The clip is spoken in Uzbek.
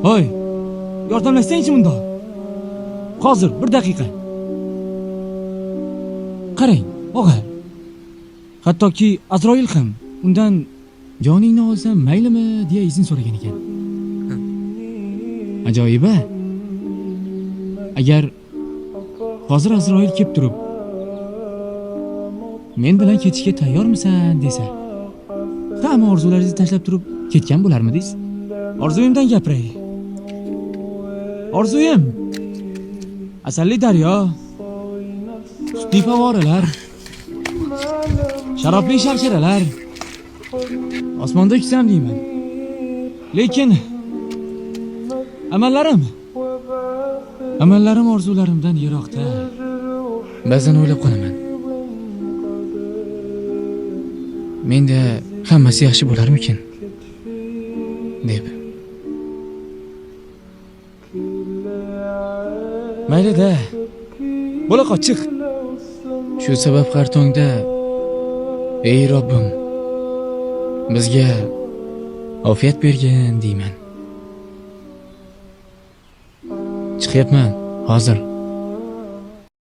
Hoy, yordamlashsang-chi bundoq. Hozir 1 daqiqa. Qarang, og'a. Hattoki Azroil ham undan joningni olsam maylimi deya izn so'ragan ekan. Ajoyib-a? Agar hozir Azroil kelib turib, men bilan ketishga tayyormisan desa, hamma orzularingizni tashlab turib ketgan bo'larmidingiz? Orzuyimdan gapiray. Orzuyim asalli daryo, sutli favvoralar, sharobli sharsharalar, osmonda uçsam deyman. Lekin amallarim orzularimdan yiroqda. Ba'zan o'ylab qolaman. Menda hammasi yaxshi bo'larmikin deb. Mayli-da. Bo'la qochiq. Shu sabab har tongda ey Robbim, bizga ofiyat bergin deyman. Chiqyapman hozir.